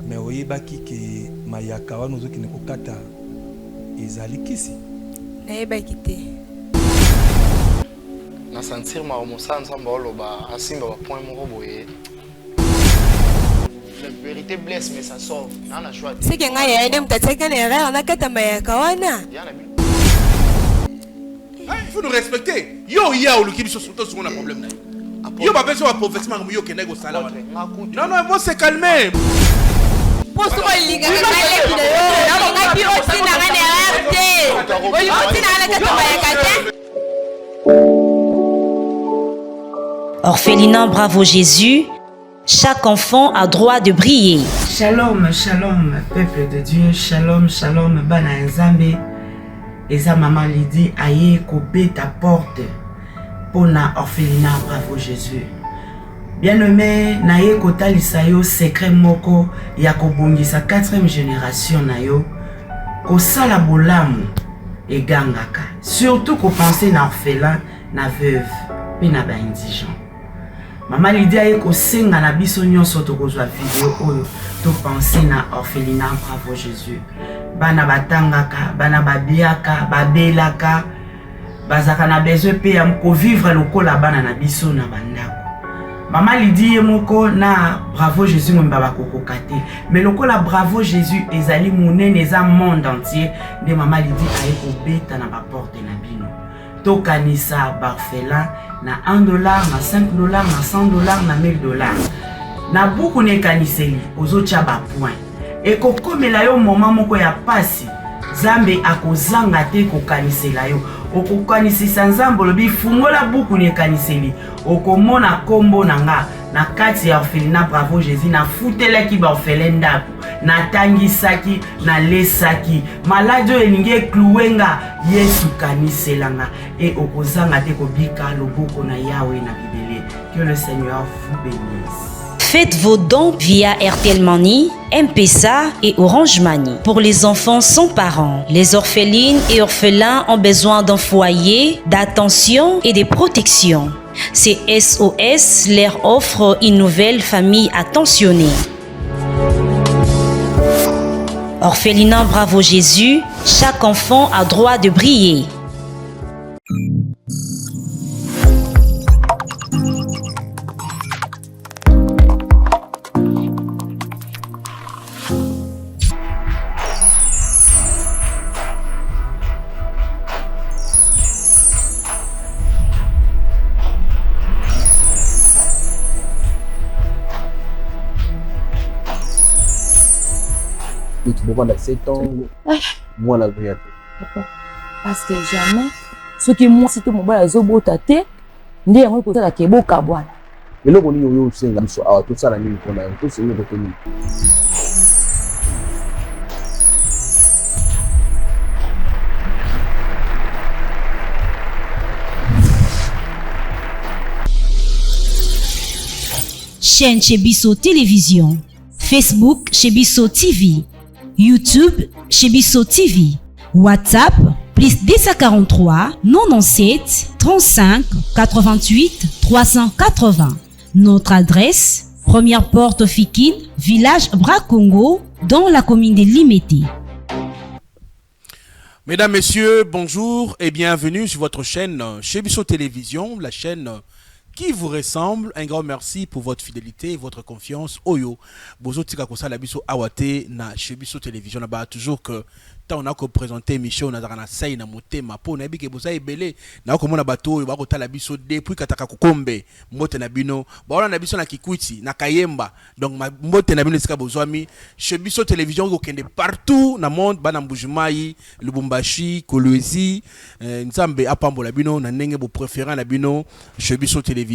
mais oyebaki ke mayaka wana ozokende kokata ezali kisi nayebaki te na sentir mosala nzambe oloba asimba bapoint moko boye. La vérité blesse mais ça sauve. Nana choix. C'est que ngai yaende mutatseka na erreur nakata mayaka wana. Il faut nous respecter. Yo ya oluki biso surtout sur un problème na. Yo ba besoin de professeur yo kende go sala wana. Non non, faut se calmer. Pour ce qu'on liga kale kide yo. Na ngaki oti na ngane erreur te. Oyi oti na nakata mayaka te. Orphelinat Bravo Jésus, chaque enfant a droit de briller. Shalom, shalom, peuple de Dieu, shalom, shalom, bana nzambe. Eza maman Lydie aye kobe ta porte pour na orphelinat Bravo Jésus. Bien-aimé, na ye kotalisa yo secret moko ya kobongisa 4e génération na yo kosala bolamu egangaka. Surtout ko penser na orphelin, na veuve, pe na ba indigent. Maman Lydie aye kosenga na biso nyonso tokozwa video oyo to penser na orphelinat Bravo Jésus. Bana batangaka, bana babiaka, babelaka, bazaka na besoin pe ya ko vivre lokola bana na biso na bandako. Maman Lydie moko na Bravo Jésus mwemba bakoko kate. Mais lokola Bravo Jésus ezali monene eza monde entier, de Maman Lydie aye kobeta na ba porte na bino. Tokanisa barfelin na $1, na $5, na $100, na $1000. Na buku ne kaniseli ozocha ba point. Et kokomela yo moment moko ya pasi, Zambe akozanga te kokanisela yo. Okokanisisa Nzambe lobi fungola buku ne kaniseli. Okomona kombo nanga na kati ya orphelinat Bravo Jésus na futelaki ba orphelin ndako. Na tangisaki, na lesaki. Malade elingi kluwenga Yesu kaniselanga. Et okozanga te kobika loboko na Yahweh na Bibele. Que le Seigneur vous bénisse. Faites vos dons via RTL Money, M-Pesa et Orange Money. Pour les enfants sans parents, les orphelines et orphelins ont besoin d'un foyer, d'attention et de protection. Ces SOS leur offre une nouvelle famille attentionnée. Orphelinat Bravo Jésus, chaque enfant a droit de briller. Tu peux prendre 7 ans, moi la vie. Parce que jamais, ce qui moi, c'est que mon bas est au beau tâté, n'y a rien que ça qui est beau cabouane. Mais là, on y a aussi un garçon, tout ça, la nuit, on a tout ce que nous retenons. Chaîne chez Bisso Télévision, Facebook chez Bisso TV, YouTube chez Bisso TV, WhatsApp plus 243 97 35 88 380. Notre adresse, première porte Fikine, village Bracongo, dans la commune de Limete. Mesdames, Messieurs, bonjour et bienvenue sur votre chaîne chez Bisso Télévision, la chaîne qui vous ressemble. Un grand merci pour votre fidélité et votre confiance. Oyo, bozo tika kosa la biso awate na chez Bisso Télévision na ba toujours que tant on a ko présenter émission na na sai na motema po na bike boza ebele na ko mona bato oyo ba ko tala biso depuis kataka kokombe mbote na bino ba na biso na Kikwiti na Kayemba donc mbote na bino sika bozwami chez Bisso Télévision ko kende partout na monde bana Mbujimai Lubumbashi Kolwezi nzambe apambola bino na ndenge bo préférant na bino chez Bisso Télévision.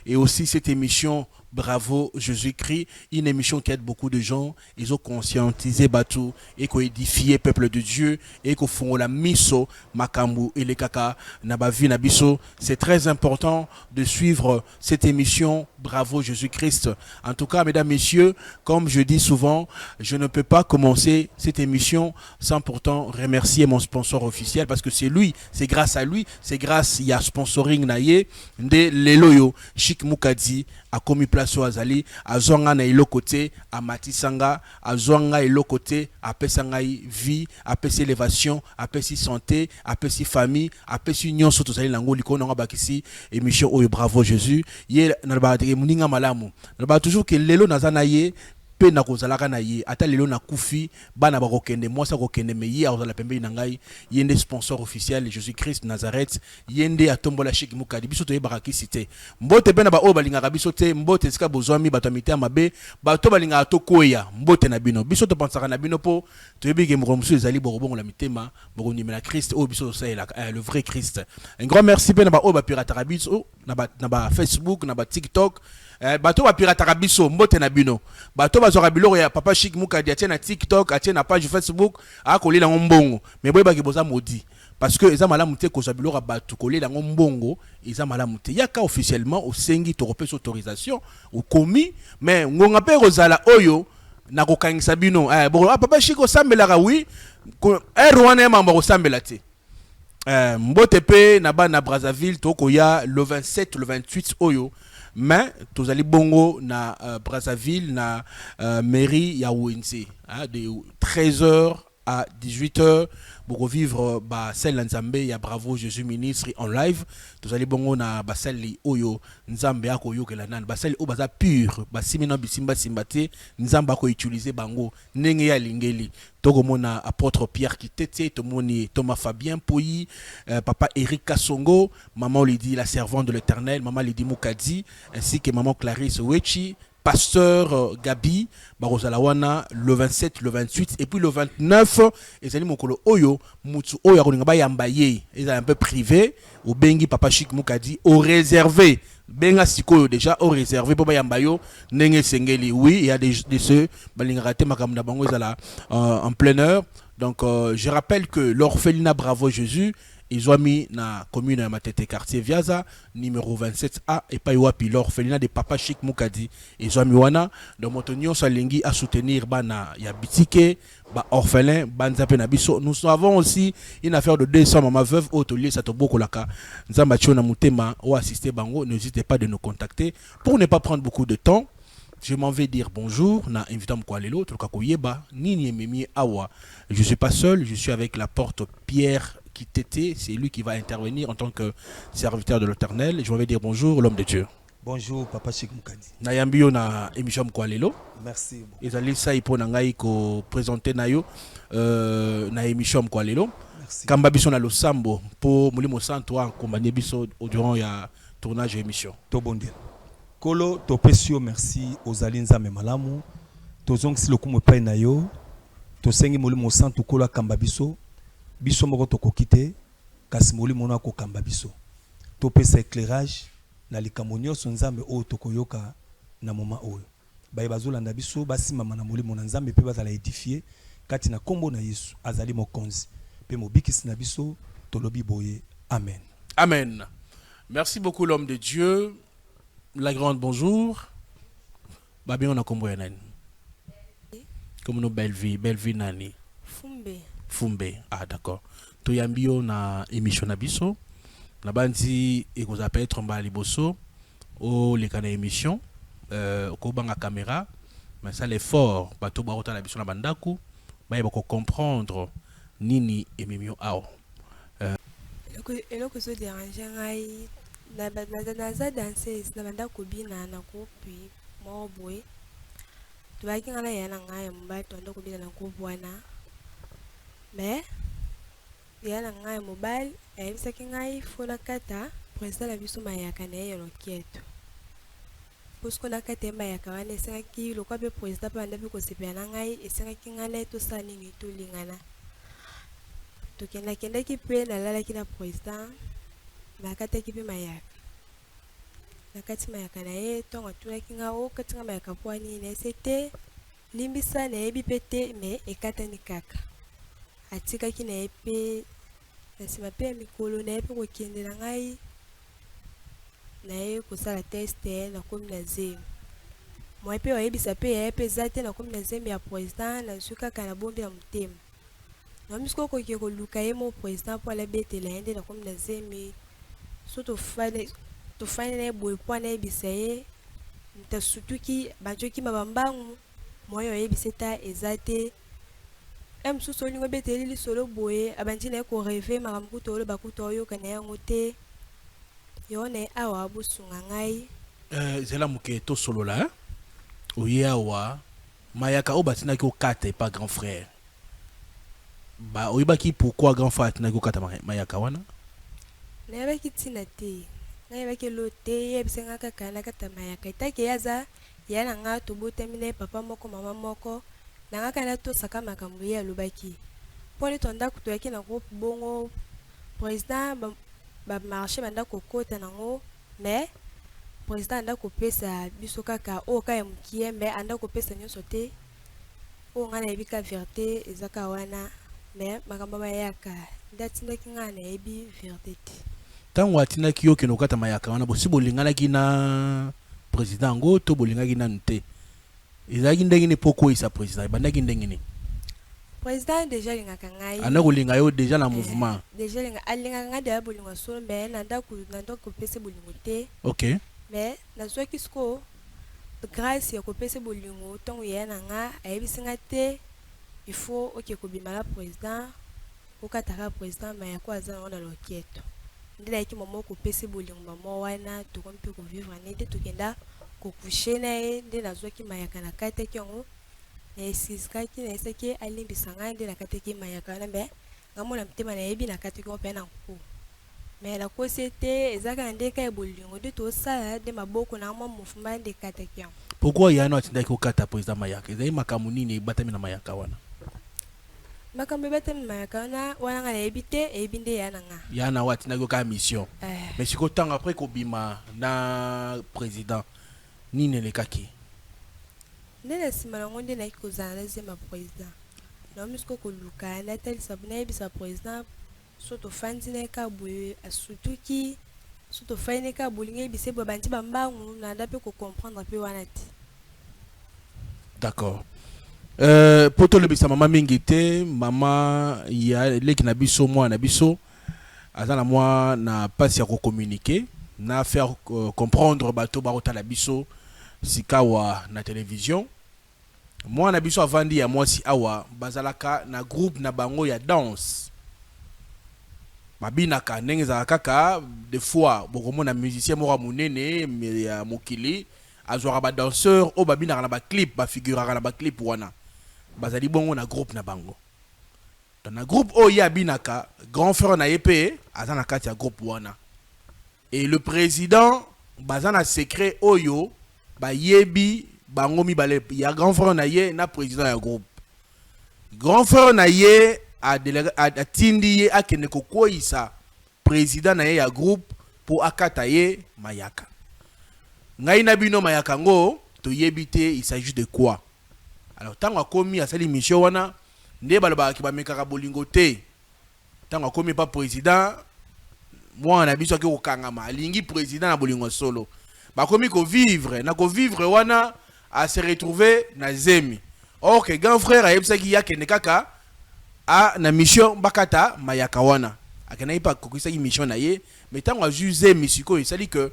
Et aussi cette émission Bravo Jésus-Christ, une émission qui aide beaucoup de gens. Ils ont conscientisé Batou et qu'on édifié peuple de Dieu et qu'on font la miso makambu et les kaka nabavi nabiso. C'est très important de suivre cette émission Bravo Jésus-Christ. En tout cas, mesdames, messieurs, comme je dis souvent, je ne peux pas commencer cette émission sans pourtant remercier mon sponsor officiel parce que c'est lui, c'est grâce à lui, c'est grâce à sponsoring naye de Leloyo Chic Mukadzi a commis place au azali a zonga na ilo côté a matisanga a zonga ilo côté a pesangai vie a pesi élévation a pesi santé a pesi famille a pesi union surtout zali lango liko na bakisi émission oyo bravo Jésus ye na ba muninga malamu na ba toujours que lelo nazana ye pe na kozalaka na ye ata lelo na kufi bana ba kokende mwasa kokende me ye azala pembe na ngai yende sponsor officiel Jésus Christ Nazareth yende atombola shiki mukadi biso to yebaka kisite mbote pe na ba o balingaka biso te mbote sika bozwami bato mite mabe bato balingaka to koya mbote na bino biso to pensaka na bino po to yebike mromusu ezali borobongo la mitema bokonimela Christ o biso ça le vrai Christ. Un grand merci pe na ba o ba pirata biso na ba Facebook na ba TikTok bato ba pirata biso mbote na bino bato bazora biloko ya papa Chic Mukadi atie na TikTok atie na page Facebook akolela ngombongo mais boyeba ke boza maudit parce que eza malamu te kozwa biloko bato kolela ngombongo eza malamu te yaka officiellement au sengi to repese autorisation au commis mais ngonga pe kozala oyo na kokangisa bino bon papa Chic osambelaka oui wana mamba kosambela te mbote pe na ba na Brazzaville tokoya le 27 le 28 oyo mais tous allez bongo na Brazzaville na mairie ya Wense de 13h à 18h pour vivre ba celle nzambe ya bravo Jésus ministre en live tous allez bongo na ba celle oyo nzambe akoyo ke la nan ba celle o baza pure ba simina bisimba simbate nzamba ko utiliser bango ndenge ya lingeli tokomona apôtre Pierre Kitete tomoni Thomas Fabien Poyi papa Eric Kasongo maman Lydie la servante de l'Éternel maman Lydie Mukadi ainsi que maman Clarisse Wechi pasteur Gabi Barozalawana le 27 le 28 et puis le 29 ezali mokolo oyo mutu oyo akoninga ba yambaye ezali un peu privé au bengi papa Chic Mukadi au réservé benga sikoyo déjà au réservé pour ba yambayo ndenge sengeli oui il y a des ceux balingaka te makambo na bango ezala en plein heure donc je rappelle que l'orphelinat Bravo Jésus ils ont mis na commune à Matete quartier Viaza numéro 27A et pas wapi l'orphelinat de papa Chic Mukadi ils ont mis wana donc motonio salingi à soutenir bana ya bitike ba orphelin banza pe na biso nous avons aussi une affaire de 200 maman veuve hôtelier satoboko laka nzamba chona mutema ou assister bango n'hésitez pas de nous contacter pour ne pas prendre beaucoup de temps. Je m'en vais dire bonjour na invitam kwa lelo to kakoyeba nini ememi awa je suis pas seul je suis avec la porte Pierre Kitete, c'est lui qui va intervenir en tant que serviteur de l'Éternel. Je vais dire bonjour, l'homme de Dieu. Bonjour, Papa Chic Mukadi. Nayambio na émission Mkwalelo. Merci. Et allez ça il pour nangai ko présenter nayo na émission Mkwalelo. Merci. Kamba biso na losambo pour mulimo santo accompagner biso durant ya tournage émission. To bondia. Kolo to pesio merci aux alinza me malamu. To zong si lokumo pa nayo. To sengi mulimo santo kolo kamba biso. Biso moko tokokite kasi molimo na kokamba biso to pesa éclairage na likambo nyonso nzambe oyo tokoyoka na moment oyo baye bazolanda biso basimama na molimo na nzambe pe bazala édifier kati na kombo na Yesu azali mokonzi pe mobikisi na biso tolobi boye amen. Amen. Merci beaucoup l'homme de Dieu. La grande bonjour. Babi on a kombo ya nani? Comme nos belle vie nani? Fumbe. Ah d'accord. Toyambio na émission na biso. Na bandi ekoza peut-être mbali boso o le kana émission ko banga caméra mais ça l'effort bato ba rota la biso na bandaku ba yeba ko comprendre nini émission ao. Eloko so déranger ngai na za danseuse na bandaku bina na ko puis mo boy. Tu vas kinga na yana ngai mba to ndako bina na ko bwana. Mais il y a un mobile et il y a fola kata président la biso mayaka na yo loketo parce que la kata mayaka wana esengaki lokwa pe président pa ndapi ko sepia na ngai esengaki ngala to sani ni to lingana to kenda ki pe na lala ki na président na kata ki pe mayaka na kati mayaka na ye to ngatula ki nga o kati nga mayaka pwani na c'était limbisa na ebi pete mais ekata ni kaka atika ki na epe na sima pe mikolo na epe ko kende na ngai na ye ko sala test na komi na zemi moi pe oyebisa pe ya epe zate na komi na zemi ya président na suka kana bombi na mutema na misko ko ke ko luka ye mo président pour la bete la ende na komi na zemi so to fane na boy po na ebisa ye ntasutuki bajoki mabambangu moyo yebiseta ezate mosusu olingo beteli lisolo boye abandi na ye koreve makambo kuta olo bakuta oyokana yango te yo na ye awa abosunga ngai zela moke tosolola oye awa mayaka oyo batindaki okata epa grand frère oyebaki pourquoi grand frère atindaki okata mayaka wana nayebaki ntina te nayebaki elo te yebise nga kaka nakata mayaka etaki yaza ya na nga tobotami na ye papa moko mama moko na nga kana tosaka makambo ye alobaki mpo neti ndako toyaki na groupe bongo président bamarché banda kokota nango mais président anda kopesa biso kaka oyo ka ya mokie me anda kopesa nyonso te oyo nga nayebi ka vérité ezaka wana me makambo mayaka nde atindaki nga nayebi vérité te ntango atindaki yo kende okata mayaka wana bosi bolinganaki na président yango to bolingaki nanu te ezalaki ndenge nini mpo koyisa président ebandaki ndenge nini président déjà alingaka ngai anda kolinga yo déjà na mouvement déjà alingaka ngai deya bolingo solo me nanda kopesa bolingo te ok mais nazwaki siko grâce ya kopesa bolingo ntongo yeya na nga ayebisi nga te il faut oke kobima la président okataka président mayako aza nango na loketo nde nayaki mama okopesa bolingo mama wana tokomi mpe kovivre ne te tokenda kokushe na ye nde nazwaki mayaka nakataki yango naesiskaki nayesaki alimbisa ngai nde nakataki mayaka wana me ngamona motema nayebi nakataki yango mpe na nkuku me nakosi te ezaka na ndeka ya bolingo nde tosala nde maboko na mwa mofuma nde ekataki yango pourquoi yano atindaki okata président mayaka ezali makambo nini ebatami na mayaka wana makambo ebatami na mayaka wana nga nayebi te eyebi nde ya na nga yana wa atindaki okaka mission mais sikoyo ntango après kobima na président nini elekaki nde na nsima nango nde nayaki kozala na zema président naomi siko koluka natalisa nayebisa président so tofandi na ye ka boye asutuki so tofandi na ye ka bolingo yebisa boye bandi bambangu nanda mpe kocomprendre mpe wana te d'accord po tolobisa mama mingi te mama ya leki na biso mwana na biso aza na mwa na mpasi ya kocommuniquer na faire comprendre bato bakotala biso sikawa na télévision mwana biso avandi ya mwasi awa bazalaka na groupe na bango ya danse babinaka ndenge ezalaka kaka des fois bokomona musicien moko monene ya mokili azwaka badanseur oyo babinaka na baclip bafiguraka na baclip wana bazali bongo na groupe na bango na groupe oyo ye abinaka grand frère na ye mpe aza na kati ya groupe wana et le président baza na secret oyo bayebi bango mibale ya grand frère na ye na président ya groupe grand frère na ye atindi ye akende kokweyisa président na ye ya groupe po akata ye mayaka ngai na bino mayaka ngo toyebi te il s'agit de quoi alors ntango akomi asali mission wana nde balobaki bamekaka bolingo te ntango akomi pa président mwana na biso ake kokangama alingi président na bolingo solo bakomi kovivre na kovivre wana a se retrouver na zemi or que grand frère ayebisaki yakende kaka na mission bakata mayaka wana akena ipa kokisaki mission na ye mais ntango azwi zemi sikoyo esali que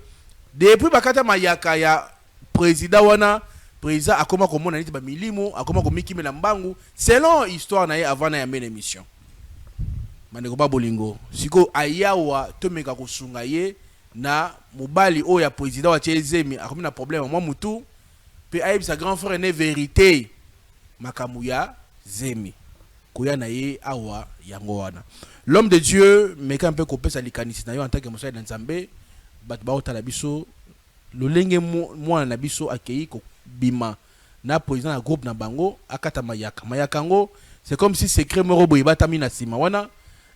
depuis bakata mayaka ya président wana président akoma komona neti bamilimo akoma komikimela mbangu selon histoire na ye avant na ya mene mission bandeko babolingo sikoyo ayawa tomeka kosunga ye na mobali oyo ya président watie ezemi akomi na problème mwa mutu mpe ayebisa grand frère ne vérité makambo ya zemi koya na ye awa yango wana l'homme de Dieu meka mpe kopesa likanisi na yo en tant que mosali na nzambe bato baotala biso lolenge mwana na biso akei kobima na président na groupe na bango akata mayaka yango c'est comme si secret moko boye batami na nsima wana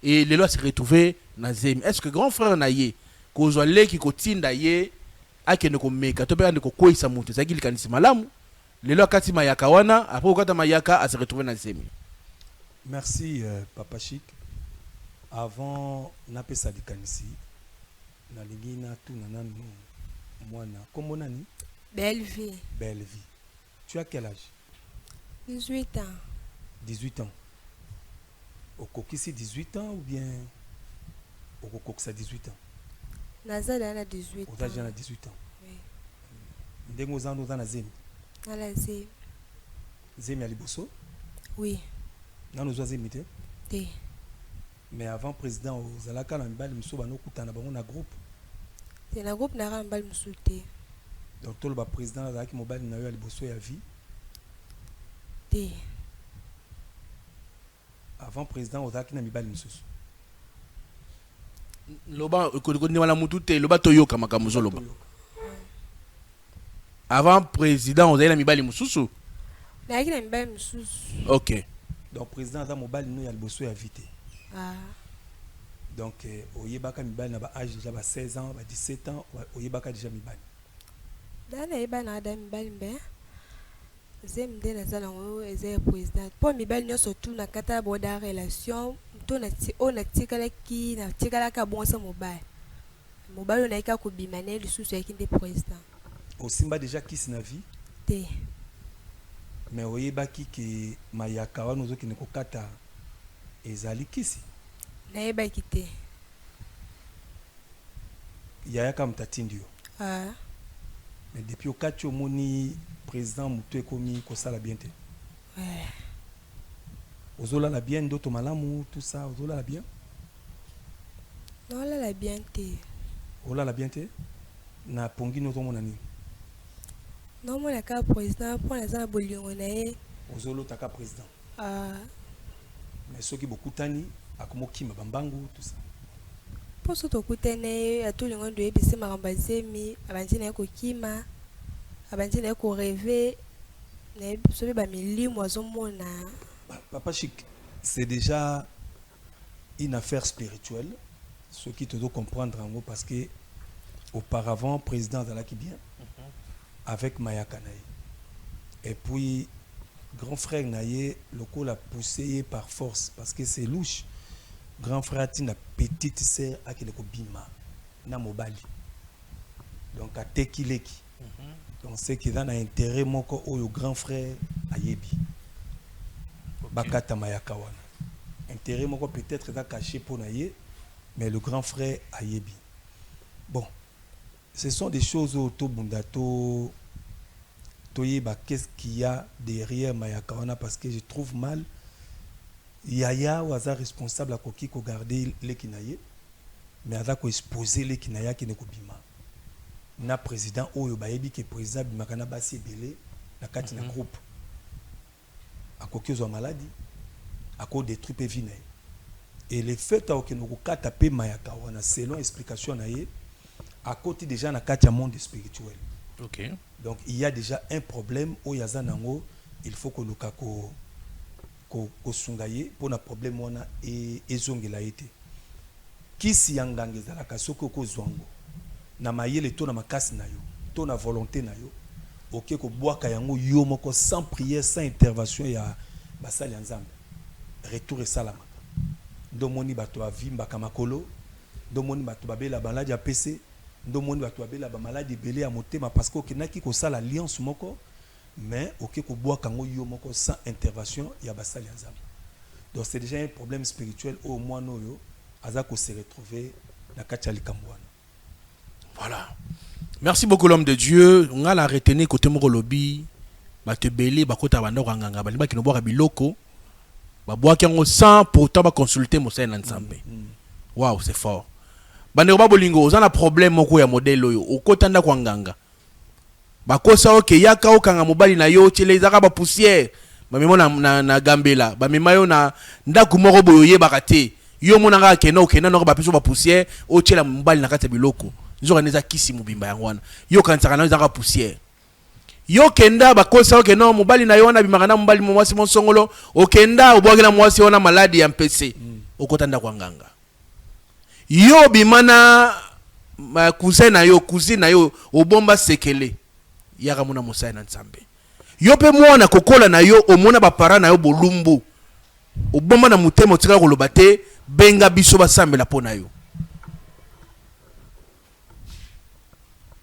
et lelo se retrouver na zemi est-ce que grand frère na ye kozwa leki kotinda ye akende komeka to mpe ande kokweyisa moto ezalaki likanisi malamu lelo akati mayaka wana apres kokata mayaka ase retrouver na zemi merci papa Chic avant napesa likanisi nalingi natuna nanu mwana kombo nani belle vie tu as quel âge 18 ans 18 ans okokisi 18 ans ou bien okokokisa 18 ans naza na 18 ans oza na 18 ans oui Ndengo zando za na zemi. Na la zemi. Zemi ya liboso? Oui. Nano zwa zemi te? Te. Mais avant président ozalaka na mibali miso bano kutana bango na groupe. Te na groupe na mibali miso te. Donc tout le président azalaki mobali na yo ya liboso ya vie. Te. Avant président ozalaki na mibali misusu. Loba ni wala mutu te loba toyoka makambo zoloba. Avant président ozalaki na mibali mususu. Na yaki na mibali misusu. OK. Donc président aza mobali no ya liboso ya vie te. Ah. Donc oyebaka mibali na ba âge déjà ba 16 ans, ba 17 ans, oyebaka déjà mibali. Dana yeba na ada mibali mbe. Zem de na zala ngo eze président. Po mibali nyo surtout na kata boda relation, to na ti ona tikala ki na tikala ka bonsa mobali. Mobali na ika ko bimane lisusu yaki nde président. Osimba déjà kisi na vie? Te. Mais oyebaki ke mayaka wana ozoki ne kokata ezali kisi. Na yebaki te. Yayaka mtatindi yo. Ah. Mais depuis okati omoni président mutu ekomi kosala bien te. Ouais. Ozola la bien ndoto malamu tout ça, ozola la bien? Non la bien te. Ola la bien te? Na pongi no tomona ni. Non mon ka président pour la zana bolingo na ye. Ozolo taka président. Ah. Mais soki bokutani akomoki mabambangu tout ça. Pour ce tokutene à tout le monde de ebisi maramba zemi abandi na ko kima abandi na ko rêver na sobe ba milimu azomona. Papa Chic, c'est déjà une affaire spirituelle, ce qui te doit comprendre en gros parce que auparavant président Zalaki bien avec Maya Kanaï. Et puis grand frère Naye loco l'a poussé par force parce que c'est louche. Grand frère Tina petite sœur a qui le bima na mobali. Donc à tekileki. Donc c'est qu'il a un intérêt moko au grand frère ayebi. Bakata mayaka wana. Intérêt moko peut-être va caché pour naye mais le grand frère ayebi. Bon. Ce sont des choses auto bundato toyeba qu'est-ce qu'il y a derrière mayaka wana parce que je trouve mal Yaya waza responsable à koki ko garder les kinaye mais aza ko exposer les kinaya qui ne ko bima na président oyo bayebi ke président bimakana basi belé na kati na groupe akoki zo maladie ako détruire pe vinaye et le fait à que nous kata pe mayaka wana selon explication na ye à côté déjà na kati monde spirituel. OK. Donc il y a déjà un problème au yaza nango, il faut que nous kako ko sungaye pour na problème wana et ezongela été kisi yangange zala kasoko ko zwango na mayele to na makasi na yo to na volonté na yo OK ko boaka yango yo moko sans prière sans intervention ya basali nzambe retour et salama ndo moni bato avimba kamakolo ndo moni bato babela baladi ya PC ndo moni bato babela ba maladi belé ya motema parce que okinaki ko sala alliance moko mais OK ko bois kango yo moko sans intervention ya basali nzambe. Donc c'est déjà un problème spirituel au moins noyo azako se retrouver na kati ya likambwana. Voilà. Merci beaucoup l'homme de Dieu. On a la retenir côté moko lobby ba te belé ba kota banda nganga ba liba ki no boka biloko ba bois kango sans pourtant ba consulter Mosai na nzambe. Waouh, c'est fort. Bande ba bolingo ozana problème moko ya modèle oyo okotanda kwa nganga. Bakosa oke yaka okanga mobali na yo chele zaka ba poussière bamemo na gambela bamema yo na ndaku moko boyo yebaka te yo monanga kena okena no ba peso ba poussière o chela mobali na kati biloko nzoka neza kisi mubimba yango wana yo kansaka na zaka poussière yo kenda bakosa oke no mobali na yo wana bimaka na mobali mwasi monsongolo okenda obwagela mwasi wana maladi ya mpese okotanda kwa nganga yo bimana cousin na yo cousine na yo obomba sekele yaka muna Mosai na nzambe yo pe mwana kokola na yo omona ba para na yo bolumbu obomba na mutema otika koloba te benga biso basambela pona yo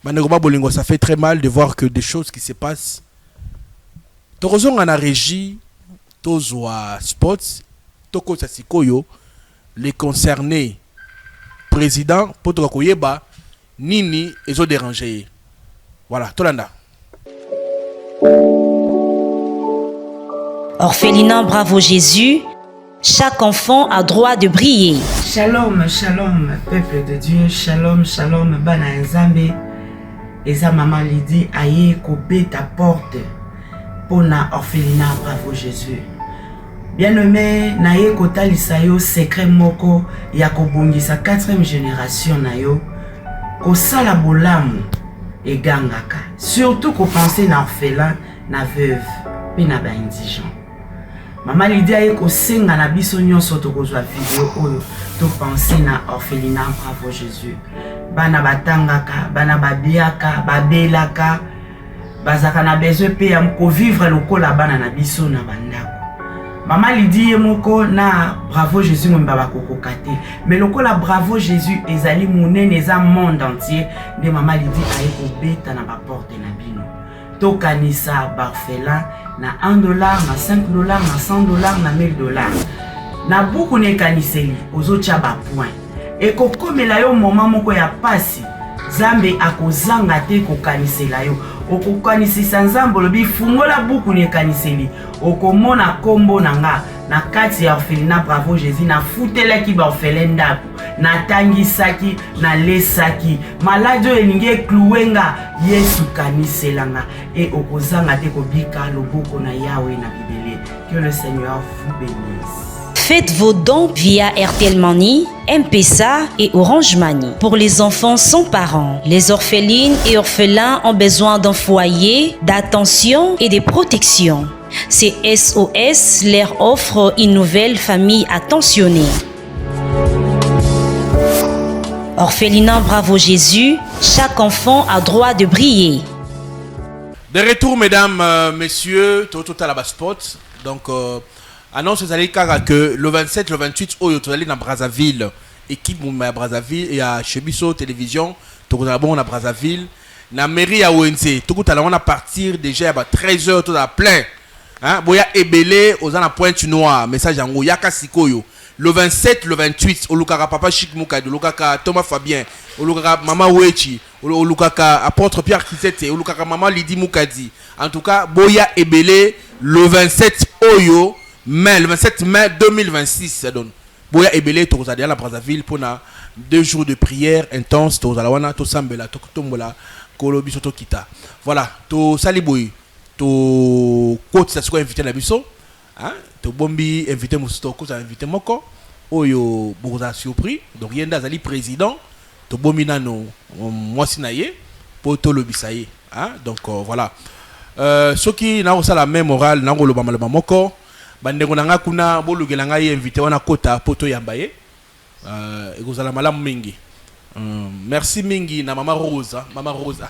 Bandeko ba bolingo, ça fait très mal de voir que des choses qui se passent tokozonga na régie tozwa sports toko sikoyo les concernés président poto koyeba nini ezo déranger voilà tolanda Orphelinat Bravo Jésus, chaque enfant a droit de briller. Shalom, shalom, peuple de Dieu. Shalom, shalom, bana nzambe. Eza maman Lydie aye kobe ta porte pour na orphelinat Bravo Jésus. Bien-aimé, naye kotalisa yo secret moko ya kobongisa 4e génération na yo. Kosala bolamu egangaka. Surtout ko penser na orphelin, na veuve, pe na ba indigent. Maman Lydie aye kosenga na biso nyonso tokozwa video oyo to penser na orphelinat Bravo Jésus. Bana batangaka, bana babiaka, babelaka, bazaka na besoin pe ya ko vivre lokola bana na biso na bandako. Maman Lydie moko na Bravo Jésus mwemba bakoko kate. Mais lokola Bravo Jésus ezali monene eza monde entier, de Maman Lydie aye kobeta na ba porte na bino. Tokanisa barfelin na $1, na $5, na $100, na $1000. Na buku ne kaniseli ozocha ba point. Et kokomela yo moment moko ya pasi, Zambe akozanga te kokanisela yo. Okokanisisa Nzambe lobi fungola buku ne kaniseli. Okomona kombo nanga na kati ya orphelinat Bravo Jésus na futelaki ba orphelin ndako. Na tangisaki, na lesaki. Malade elingi kluwenga Yesu kaniselanga. Et okozanga te kobika loboko na Yahweh na Bibele. Que le Seigneur vous bénisse. Faites vos dons via RTL Money, M-Pesa et Orange Money. Pour les enfants sans parents, les orphelines et orphelins ont besoin d'un foyer, d'attention et de protection. Ces SOS leur offre une nouvelle famille attentionnée. Orphelinat Bravo Jésus, chaque enfant a droit de briller. De retour, mesdames, messieurs, tout à la spot. Donc, annonce que le 27, le 28, au allez dans Brazzaville, équipe à Brazzaville et à Chebiso Télévision, tout à bon à Brazzaville, na mairie à ONC, tout à l'heure on a partir déjà à 13h tout à plein. Hein, boya ebelé aux en pointe noire, message en haut, yaka sikoyo. Le 27, le 28, au Lukaka Papa Chic Moukadi, au Lukaka Thomas Fabien, au Lukaka Mama Wechi, au Lukaka Apôtre Pierre Kisete, au Lukaka Maman Lydie Moukadi. En tout cas, boya ebelé le 27 Oyo. Mais le 27 mai 2026, ça donne. Boya Ebele, tu as à la Brazzaville pour 2 jours de prière intense. Tu as la to sambela, to tombola, kolobi soto kita. Voilà, tu saliboui, tu côte ça soit invité na biso, hein? Tu bombi invité musto, tu invité moko. Oyo boza surpris. Donc yenda zali président, tu bombi nano moi sinaye pour to lobisaye, hein? Donc voilà. Ceux qui n'ont pas la même morale, n'ont pas le moko. Bandeko nanga kuna bolugela ngai invité wana kota poto yambaye ekozala malamu mingi. Merci mingi na Mama Rosa. Mama Rosa.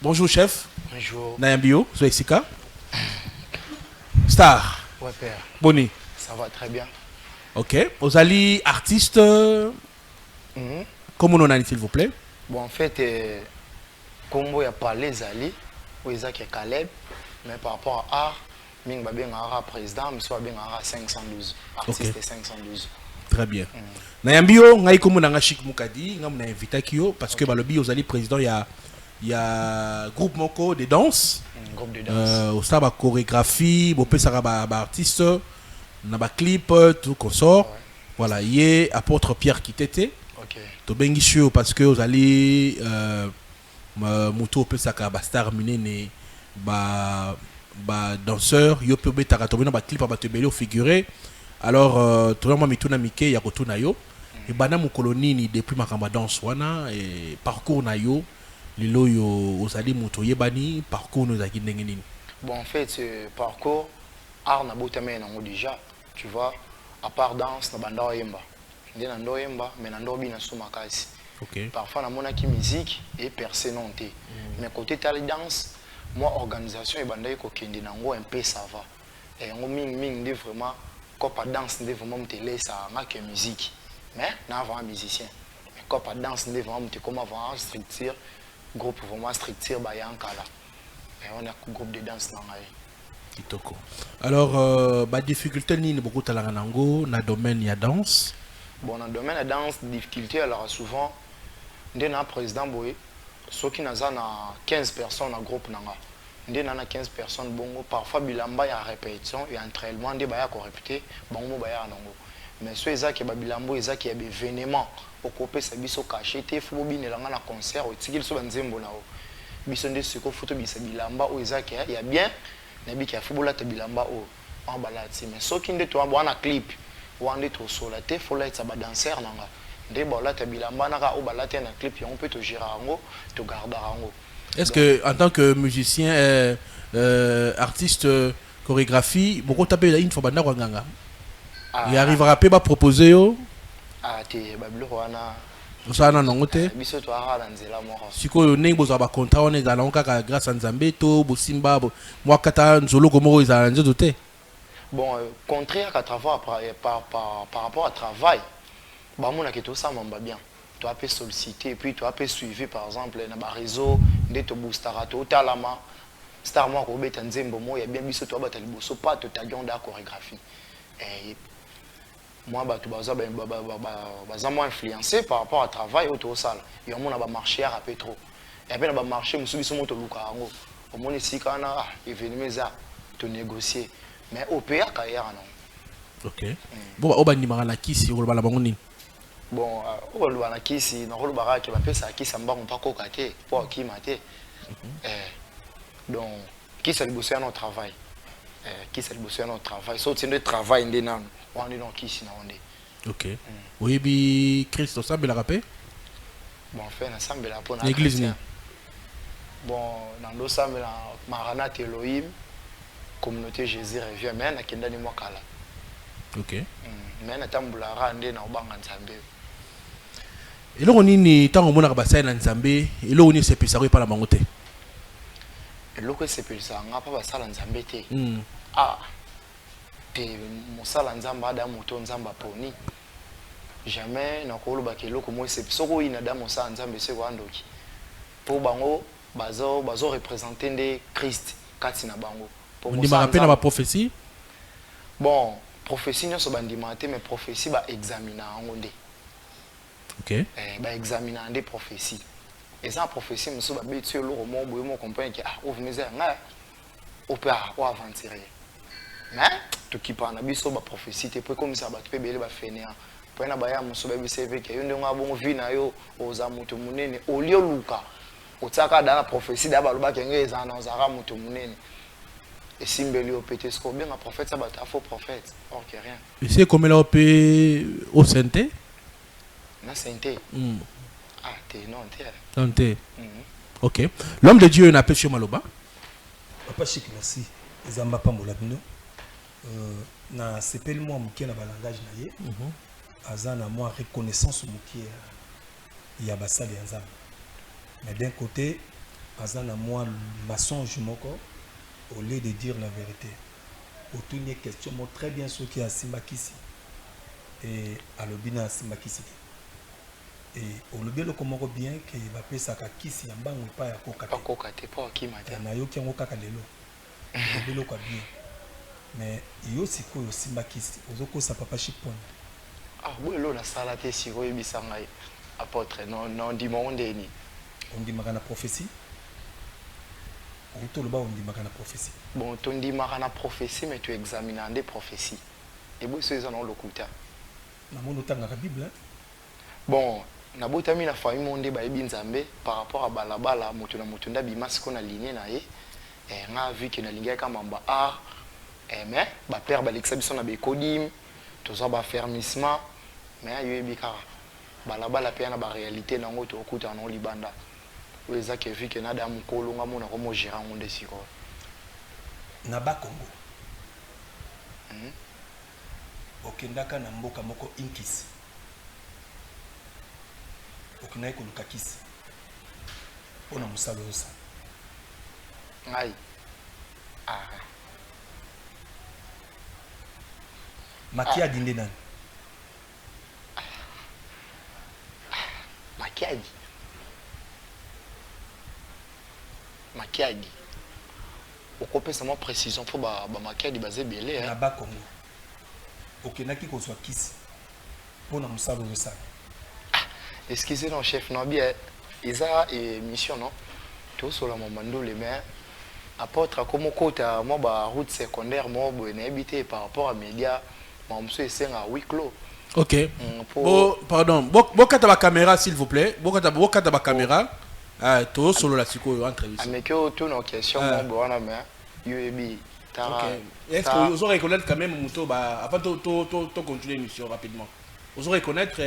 Bonjour chef. Bonjour. Na yambio so esika. Star. Ouais père. Boni. Ça va très bien. OK. Ozali artiste. Comment on a s'il vous plaît? Bon en fait Combo ya parlé Zali ou Isaac et Caleb mais par rapport à art Ming Babé Ngara président, mais soit bien Ngara 512. Artiste 512. Très bien. Nayambio, ngai komu nanga Chic Moukadi, ngam na invité kio parce que balobi ozali président il y a groupe moko de danse. Groupe de danse. Au saba chorégraphie, bo pesara ba artiste, na ba clip tout consort. Ouais. Voilà, yé apôtre Pierre Kitete. OK. To bengi sio parce que ozali muto pesaka ba star minene ba danseur yo peut betaka to bena ba clip ba tebele au figuré alors tout le monde mituna mike ya kotuna yo et bana mu kolonini depuis makamba danse wana et parcours na yo lilo yo osali muto yebani parcours nous aki ndenge nini. Bon en fait ce parcours art na botame na ngo déjà tu vois à part danse na banda yemba ndena ndo yemba mais na ndo bina suma kasi. OK. Parfois na mona ki musique et percé non té mais côté tali danse moi organisation et bandai ko kende nango un peu ça va et ngo ming de vraiment copa danse de vraiment me télé ça ma que musique mais na avant musicien mais copa danse de vraiment me comment avant structure groupe vraiment structure ba yankala et on a groupe de danse nangai kitoko. Alors ba difficulté ni beaucoup talanga nango na domaine ya danse. Bon dans domaine ya danse difficulté alors souvent ndé na président boy ceux qui na 15 personnes en groupe nanga Ndé nana 15 personnes bongo parfois bilamba ya répétition et entraînement ndé baya ko répéter bango baya nango. Mais so ezaki ba bilambo ezaki ya événement okopesa biso caché te fo binelanga na concert otikili so banzembo nao. Biso ndé siko photo bisa bilamba o ezaki ya bien na biki ya football ta bilamba o en balati mais soki ndé to bwana clip wande to sola te fo la ta ba danseur nanga. Ndé ba ta bilamba naka o balati na clip on peut to gérer ngo to garder ngo. Est-ce que en tant que musicien artiste chorégraphie beaucoup taper une fois banda kwanganga il arrivera pas à proposer yo te babilo wana osana nangote biso to ara nzela mo siko ndenge boza ba contrat on est dans kaka grâce à Nzambe to bosimba moi kata nzolo komoko ezala nzeto te. Bon contraire à travers par rapport à travail ba mona ke to ça mamba bien tu as pu solliciter et puis tu as pu suivre par exemple dans le réseau de to boostara to talama star moi ko beta nzembo mo ya bien biso to ba taliboso pas to tagion da chorégraphie et moi ba to baza ba moi influencé par rapport à travail autour salle et on a ba marché à pétro et après ba marché musu biso moto luka ngo au moni sikana événement za to négocier mais au PA kaya non. OK. Bon oba ni mara na kisi ko bala bango nini. Bon o lo bana kisi na lo bara ke ba pesa kisi mbango pa ko kate po ki mate donc qui s'est bossé à notre travail qui s'est bossé à notre travail so c'est notre travail ndé nan on est dans kisi na onde. OK. Oui bi Christ ça la rapé. Bon fait na sambela pour na l'église ni. Bon na ndo sambela Maranatha Elohim communauté Jésus revient mais na kenda ni mwakala. OK. Mais na tambulara ndé na obanga Nzambe. Eloko nini tango mona ba sai na Nzambe eloko ni sepisa ko epala bango te. Eloko sepisa nga pa ba sala Nzambe te. Ah te mosala Nzamba ada moto Nzamba poni. Jamais na ko loba ke eloko mo sepisa ko ina da mosala Nzambe se ko andoki. Po bango bazo représenter ndé Christ kati na bango. Pour mosala Nzamba na ba prophétie. Bon, prophétie nyonso bandima te mais prophétie ba examiner ngo ndé. OK. Ba examiner des prophéties. Et ça prophétie monsieur ba betu le roman boye mo comprendre que o vumeza nga o peut o avancer. Mais to qui parle biso ba prophétie te peut comme ça ba to bele ba fenea. Pour na ba ya monsieur ba biseve ke yo ndonga bongo vi na yo oza mutu munene o lio luka. O tsaka da la prophétie da ba loba ke ngeza na ozara mutu munene. Et simbeli o pété ce qu'on bien un prophète ça ba ta faux prophète. Or que rien. Et c'est comme là au sainté. Na sainté. Ah, t'es non, t'es. Non, t'es. OK. L'homme de Dieu n'a pas chez Maloba. Papa Chic, merci. Zamba Pambola Bino. Na sepel moi mukie na balangage na ye. Azana moi reconnaissance mukie ya basali ya Nzambe. Mais d'un côté, azana moi mensonge moko au lieu de dire la vérité. Autour d'une question très bien ce qui a Simbakisi et à l'obina Simbakisi. Et au lieu de comment bien que va payer sa kisi yamba ou pas ya kokate. Pas kokate, pas qui m'a dit. Na yo ki ngo kaka lelo. Lelo kwa bien. Mais yo siko yo Simbakisi ozoko sa papa chipon. Ah bon lo na sala te siko yebisanga apôtre non di monde ni. On dit magana prophétie. On dit magana prophétie. Bon, tu dis magana prophétie mais tu examines des prophéties. Et bon c'est ça non le kuta. Na mondo tanga ka Bible. Bon, na botami na famille monde ba yebi Nzambe par rapport à balabala moto na moto nda bima siko na ligne na ye. Nga vu que na linga ka mamba art mais ba père ba lexa biso na be kodim to za ba fermissement mais yo yebi ka balabala pe na ba réalité na ngoto okuta na libanda. Oza ke vu que na da mukolo nga mona ko mo gérer ngonde siko. Na ba Congo. Okendaka na mboka moko inkisi. Okinaye ko lukakisi. Ona musalo yosa. Ngai. Ah. Makiadi nde nani? Makiadi. Makiadi. Okopesa mo précision pour ba makiadi basé belé hein. Na ba Congo. Okenaki ko soit kisi. Pona musalo yosa. Excusez-moi chef non bien. Isa et mission non. Tout sur la mamando les mains. apôtre comme kota moi ba route secondaire moi bo na habité par rapport à média moi monsieur senga huis clos. OK. Pardon. Bokata ba caméra s'il vous plaît. Bokata ba caméra. Ah, to solo la siko entrevue. Mais que tout nos questions moi bo na mais UEB tara. Est-ce que vous aurez reconnaître quand même Muto bah avant to continuer l'émission rapidement. Vous aurez reconnaître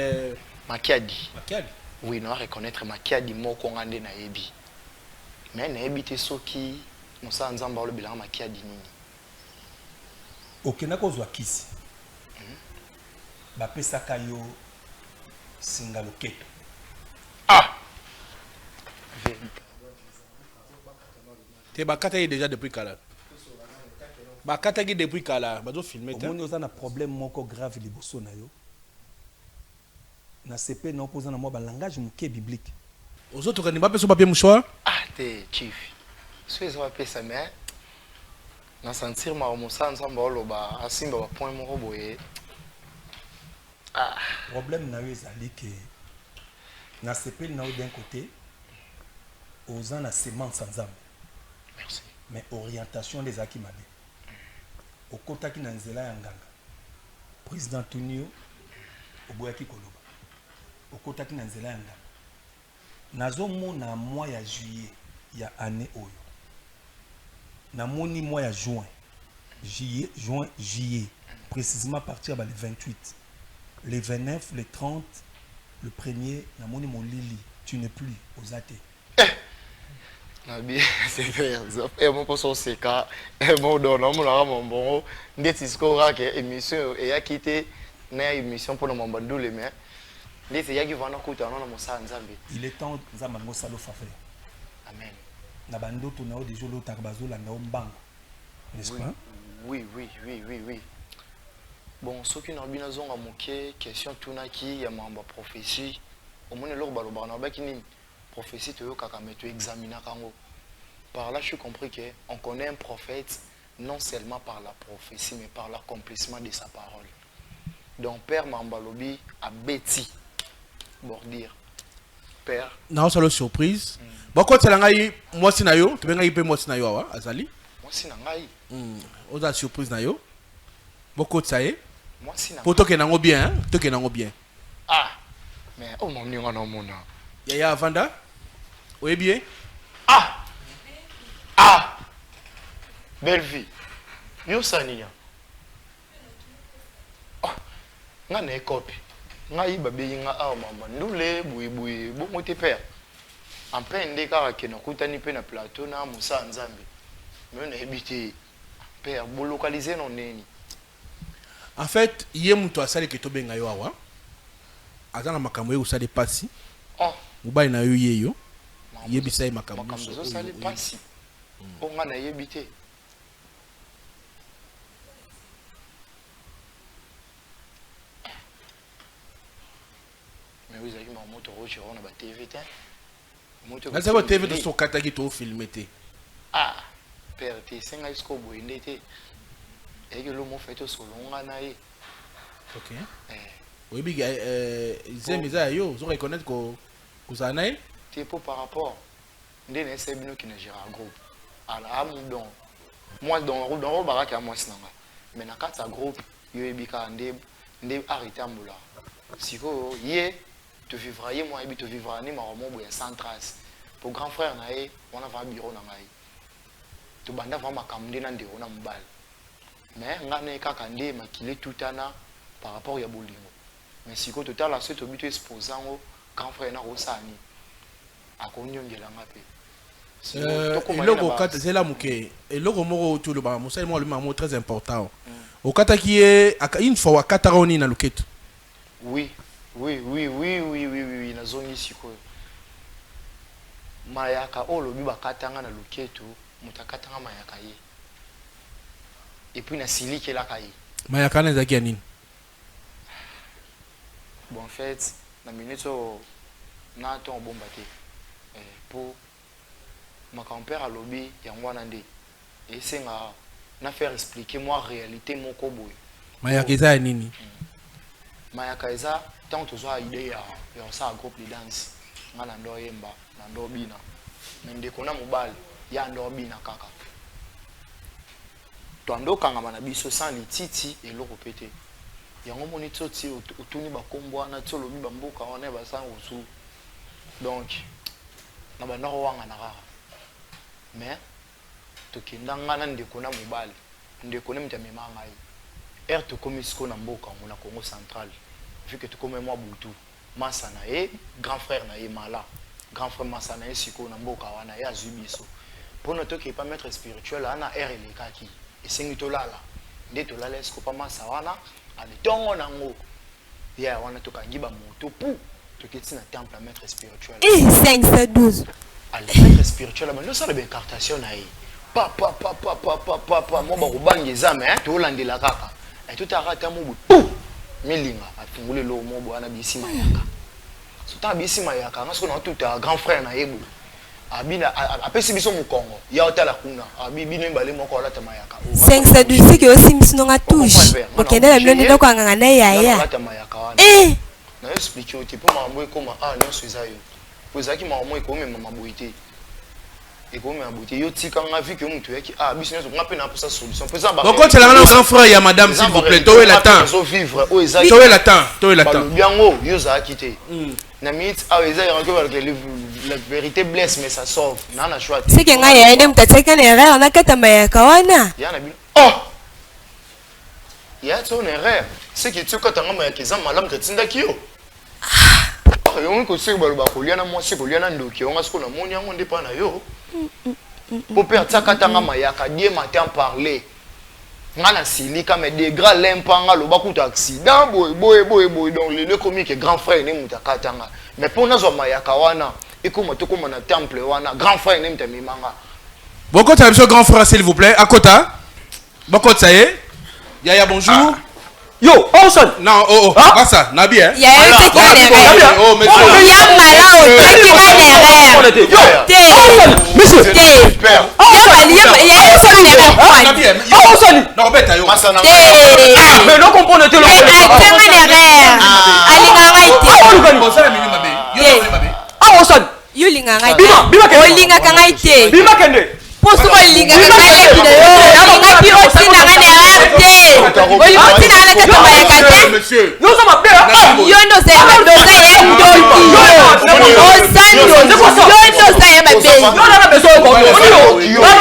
Makiadi. Makiadi. Oui, non reconnaître Makiadi moko ngande na yebi. Mais na yebi te soki Musa nzamba le bilan Makiadi nini. OK na kozwa kisi. Ba pesa kayo singalo keto. Ah. Te bakata est déjà depuis kala. Bakata est depuis kala, bazo filmer te. On a un problème moko grave liboso na yo. Na CP na opposant na moi ba langage muke biblique. Aux autres ni ba peso papier mouchoir? Ah, te chief. So ça va pesa mais na sentir ma musa nzamba oloba asimba ba point moko boye. Ah, problème na yo ezali que na CP na d'un côté aux en a semence sans âme. Merci. Mais orientation des akimabe. Au kota ki na nzela ya nganga. Président Tunio oboyaki koloba. Au kota ki na nzela ya nganga. Nazo mona mois ya juillet ya année oyo. Na moni mois ya juin. Juillet. Précisément à partir le 28. Le 29, le 30, le 1er, na moni mon lili, tu n'es plus aux athées. Nabi, c'est vrai. Et mon poisson c'est cas. Et mon don, mon bon. Ndeti skora que émission et a quitté na émission pour mon bandou les mains. Ndeti ya qui vana kuta na mo sa nzambe. Il est temps nzamba ngo salo fafe. Amen. Na bando to na o déjà lo tarbazo la na ombango. N'est-ce pas? Oui. Bon, ceux qui n'ont bien zonga moké, question tunaki ya mamba prophétie. Au moins leur baloba na ba kini prophétie to kaka meto examiner kango. Par là, je suis compris que on connaît un prophète non seulement par la prophétie mais par l'accomplissement de sa parole. Donc père Mambalobi a Betty bordir. Père. Non, c'est la surprise. Beaucoup de langai moi sinayo, tu benga ipe moi sinayo awa azali. Moi sinangai. Oza surprise nayo. Beaucoup de ça est. Moi sinangai. Pour toi que nango bien, toi que nango bien. Ah. Mais oh mon ninga na mona. Yaya Vanda. Oui bien. Ah. Belle vie. Yo sania. Nga na copie. Nga yi babe nga a mama ndule buyi bo mote père. En pende ka ke na kutani pe na plateau na Musa Nzambe. Mais na habité père bo localiser non neni. En fait, yé muto asali ke to benga yo awa. Azana makambo yo usali pasi. Ubai na yo yeyo. Yé bisai makambo. Makambo zo sali pasi. O nga na yebité. Mais vous avez ma moto rouge on a ba TV té. Moto. Là c'est votre TV de son kataki to filmer té. Ah, père té senga isko boyende té. Et que l'homme fait au solonga na ye. OK. Oui big zemiza yo, vous reconnaître ko kusanae té pour par rapport ndene sebino qui na gère groupe. Alors donc moi dans barak à moi sinanga. Mais na kata groupe yo ebika nde arrêter ambula. Siko yé tu vivras yé moi ebi tu vivras ni maromo boya sans trace. Pour grand frère na ye on a va bureau na ngai. Tu banda va makamde na ndeko na mbal. Mais ngane kaka nde makile tutana par rapport ya bolingo. Mais siko total la suite obitu exposant au grand frère na rosani. Akonyongela ngape. Logo kata zela muke et logo moko tout le ba musa moi le mot très important. Au kata qui est une fois kata roni na luketo. Oui, na zongi siko. Mayaka olobi bakatanga na luketo, mutakatanga mayaka ye. Et puis na silike la kaye. Mayaka na zaki nini? Bon en fait, na minute na ton bomba te. Pour ma grand-père a lobby yangwana nde. Et c'est na faire expliquer moi réalité mon koboy. Mayaka eza nini? Mayaka eza tant to zo idée ya ça groupe de danse. Ngana ndo yemba na ndo bina. Mais ndeko na mobali ya ndo bina kaka. toando kangama na biso sans lititi eloko pété yango moni tsoti otuni bakombo na tsolo bi bamboka wana ba sans usu donc na banda ko wanga na kaka mais tokindanga na ndeko na mobali ndeko ne mtamema ngai to komisiko na mboka na Congo central vu que tukome moi butu masa na ye grand frère na ye mala grand frère masa na ye siko na mboka wana ya zubiso pour notre qui pas maître spirituel ana elekaki esengi tolala nde tolala esiko pa masa wana ale tongo nango ya wana tokangi ba moto pu toketi na temple maître spirituel 512 ale maître spirituel ba no sala ben incartation na ye pa mo ba kubangi ezame to landela kaka et tout arata mo pu milinga afungule lo mo bwana bisima yaka sota bisima yaka ngasko na tout grand frère na yebo abina apesi biso mukongo ya otala kuna abibino mbale moko alata mayaka 512 ki osimisi nonga touche okende la blonde ndako anganga na yaya alata mayaka wana na explique oti po mambo ekoma non sozayo pozaki mambo ekoma mama boité ekoma boité yo tika nga vu que mutu yaki biso nzo ngape na posa solution posa ba donc c'est la grand frère ya madame s'il vous plaît towe la temps towe la temps biango yo za quitté na minute la vérité blesse mais ça sauve nana choix c'est que ngai yaende mtateka na erreur na kata mayaka wana yana bi ya ton erreur c'est que tu kota ngama ya kiza malam que tinda kiyo yo ko se balo ba kolia na mwasi kolia na ndoki on asko na moni yango ndepa na yo pour perdre ça kata ngama ya ka die matin parler ngana silika mais des grands l'impanga lo bakuta accident boy donc le comique grand frère ne mutakatanga mais pour nazo mayaka wana ekoma to koma na temple wana grand frère ne mtamimanga beaucoup ça monsieur grand frère s'il vous plaît à kota beaucoup ça y est Yaya bonjour Yo, Olson. Non, pas ça, Nabi hein. Yaya c'est qui est oh monsieur. Ya malao, c'est qui Monsieur. Olson. Non, bête ayo. Mais non comprendre te Olson. Yo linga ngai. Olinga kanga ite. Bima kende. Poso olinga kanga ite yo. Olinga pi otina ngane arte. Olinga na kata mayaka. Monsieur. Nous sommes bien. Yo ndo se doza ye ndoki. Osando. Yo ndo sa ye mabe. Non na besoin ko. Non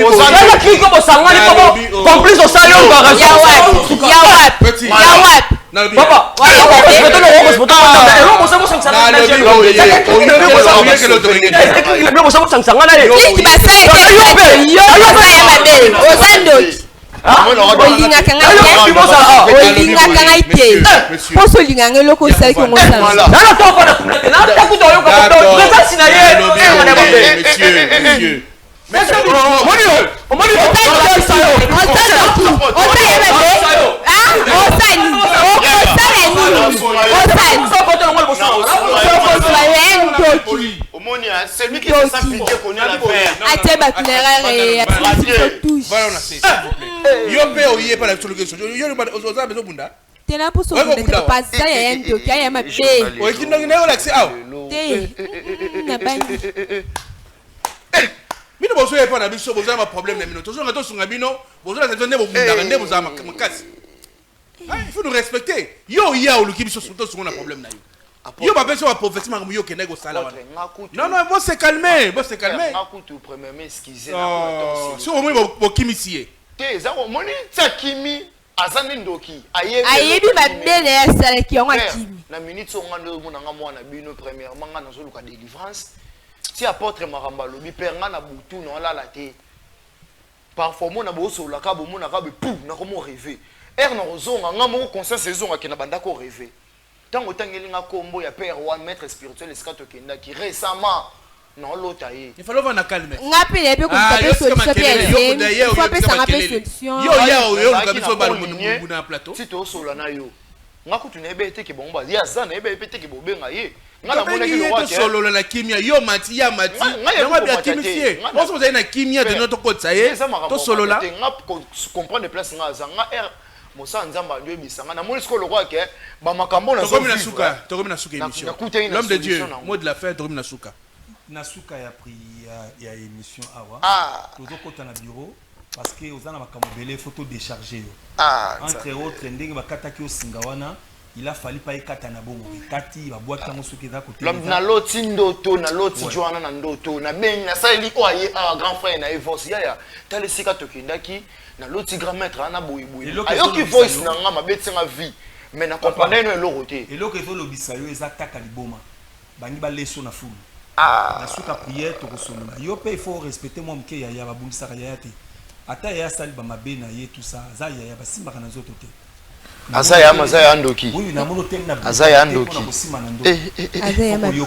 Osama qui comme sangani comme complice au salaire Papa, poso linganga eloko osali kongo sala celui qui se sent pitié connaît l'affaire. Voilà, on a s'il vous plaît. Yo pe oye pas la solution. Yo pas oza bezo bunda. Tena poso bunda pas ça ya ndo kia ya mabe. O kindo ngene o laxi aw. Te. Na bandi. Mino boso ye pa na biso boza ma problème na mino. Tozo ngato sunga bino, bozo la zone bo bunda ngende boza makasi. Il faut nous respecter. Yo ya o luki biso soto sunga na problème na yo. Yo ba beso wa prophétie yo kende go sala wana. Non non, bon se calmer, bon se calmer. Ngakutu premier m'excuser na attention. Si au moins bo kimisier. Te za ko moni tsakimi azani ndoki. Ayebi ba bele ya sala ki on akimi. Na minute so ngando mona nga mwana bino premièrement nga nazo luka délivrance. Si apôtre Maramba lobi père nga na butu na la te. Parfois mona bo so la ka bo mona ka be pou na ko mo rêver. Er na ozonga nga mo conscience ezonga ke na banda ko rêver. Tant autant qu'il y a combo ya père ou maître spirituel escato kenda qui récemment non l'autre il faut le calmer ngapele pe ko taper solution pe il faut pe ça ngapele solution yo kabiso ba mu na plateau si to sola na yo ngakutu na ebe te ke bomba ya za na ebe te ke bobenga ye ngala mona ki lo wa ke solo la kimia yo mati ya mati ngwa bia kimie on se na kimia de notre côté ça y est to solo la ngap comprendre place nga za nga Mosa nzamba ndio bisanga na monisco le roi ke ba makambo na tokomi na suka émission l'homme de Dieu mot de la fin tokomi na suka ya émission awa ah tozo kota na bureau parce que aux ana makamobele photo décharger entre autres ndenge bakataki o singawana il a fallu pas ekata na bongo kati ba boîte tango soki za côté na loti ndoto na loti joana na ndoto na ben na sali oye grand frère na evos ya tali sika tokindaki na loti grand maître ana boyiboyi ayoki voice na nga mabeti nga vie mais na comprendre no eloroté eloko ezo lobisa yo ezataka liboma bangi ba leso na fulu na suka prière to kosolola yo pe il faut respecter moi mke ya babundisa ya te ata ya sali ba mabe na ye tout ça za ya basimba kana zoto te Azaya mazaya ndoki. Oui, na mono tenna. Azaya ndoki. Azaya mabe.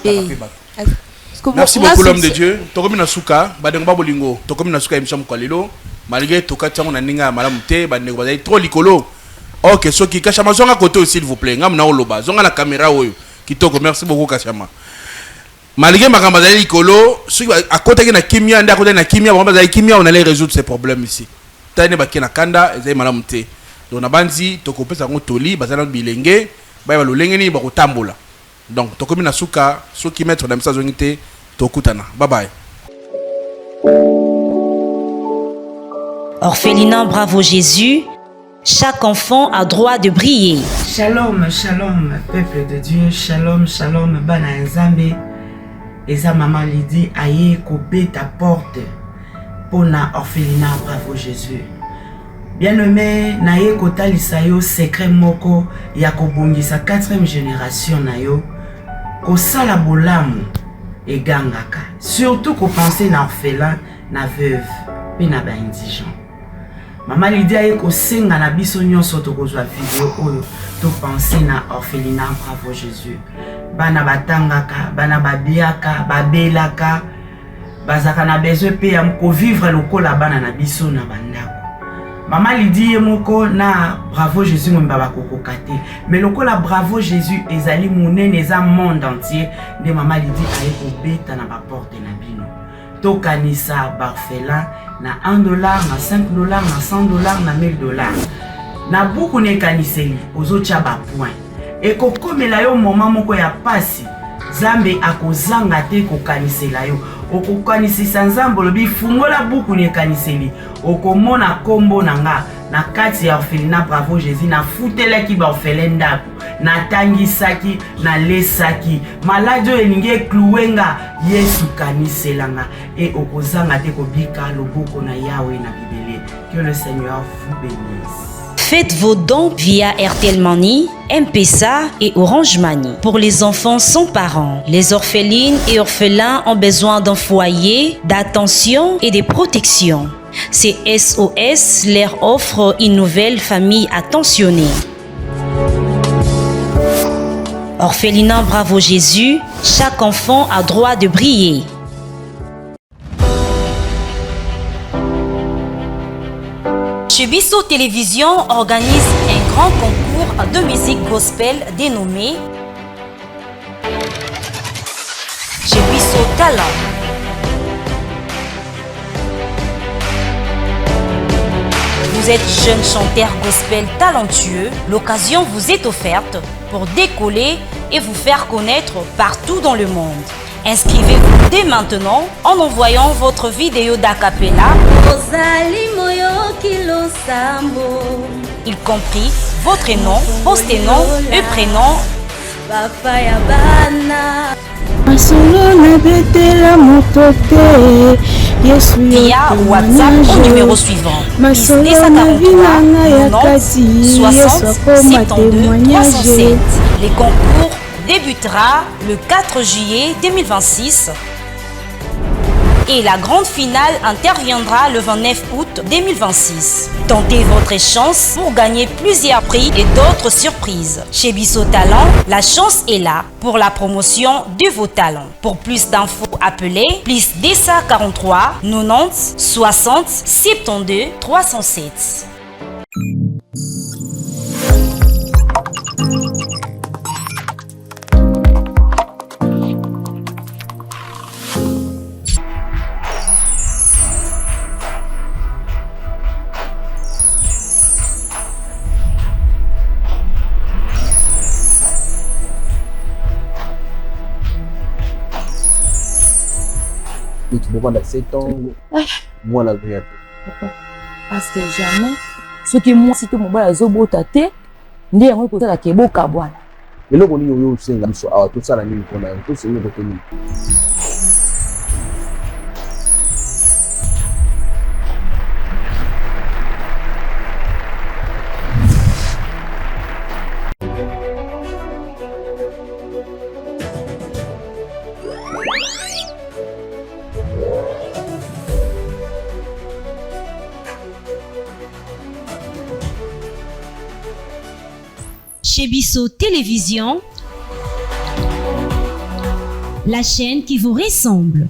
Merci beaucoup l'homme de Dieu. Tokomi na suka, badengo bolingo. Tokomi na suka emission kwalelo. Malgré tokatsango na ninga malamu te, badengo bazali trop likolo. OK, soki kashama zonga côté s'il vous plaît. Ngam na oloba. Zonga na caméra oyo. Kitoko, merci beaucoup kashama. Malgré makamba bazali likolo, soki à côté na kimia, nda côté na kimia, bazali kimia, on allait résoudre ces problèmes ici. Tane bakena kanda, ezali malamu te. Donc na banzi tokopesa ngo toli bazana bilenge ba lolenge ni ba kotambola donc tokomi na suka soki mettre na message ngité tokutana bye bye. Orphelinat Bravo Jésus, chaque enfant a droit de briller. Shalom, shalom, peuple de Dieu, shalom, shalom, bana nzambe. Eza maman Lydie aye ko beta porte pour na orphelinat Bravo Jésus. Bien-aimé, naye kotalisa yo secret moko ya kobongisa 4e génération na yo kosala bolamu egangaka surtout ko penser na orphelin na veuve pe na ba indigent. Mama Lydia ye ko senga na biso nyonso to kozwa video oyo to penser na orphelinat Bravo Jésus. Bana batangaka, bana babiaka, babelaka, bazaka na besoin pe ya ko vivre lokola bana na biso na bandako. Maman Lydie moko na Bravo Jésus mbaba kokokate mais lokola Bravo Jésus ezali monene eza monde entier de Maman Lydie aye ko beta na ba porte na bino to kanisa barfelin na $1 na $5 na $100 na $1000 na buku ne kaniseli ozocha ba point e kokomela yo moment moko ya pasi Zambe akozanga te ko kanisela yo okokanisisa nzambo lobi fungola buku ne kaniseli okomona kombo nanga na kati ya orphelinat Bravo Jésus na futelaki ba orphelin ndako na tangisaki na lesaki malade elingi ekluwenga Yesu kaniselanga et okozanga te kobika loboko na Yahweh na bibele. Que le Seigneur vous bénisse. Faites vos dons via RTL Money, M-Pesa et Orange Money. Pour les enfants sans parents, les orphelines et orphelins ont besoin d'un foyer, d'attention et de protection. C'est SOS leur offre une nouvelle famille attentionnée. Orphelinat Bravo Jésus, chaque enfant a droit de briller. Chez Bisso Télévision organise un grand concours de musique gospel dénommé Chez Bisso Talent. Vous êtes jeune chanteur gospel talentueux, l'occasion vous est offerte pour décoller et vous faire connaître partout dans le monde. Inscrivez-vous dès maintenant en envoyant votre vidéo d'acapella, y compris votre nom, post-nom et prénom, via WhatsApp au numéro suivant plus 243 90 60 72 307. Les concours débutera le 4 juillet 2026 et la grande finale interviendra le 29 août 2026. Tentez votre chance pour gagner plusieurs prix et d'autres surprises. Chez Bisso Talent, la chance est là pour la promotion de vos talents. Pour plus d'infos, appelez plus 243 90 60 72 307. Tu peux prendre 7 ans, moi la vérité. parce que jamais soki mwasi to mobali azobota te nde yango ekosalaka eboka bwana. eloko nini oyo osenga biso awa tosala nini mpona yango tosengi kote nini? Chez Bisso Télévision, la chaîne qui vous ressemble.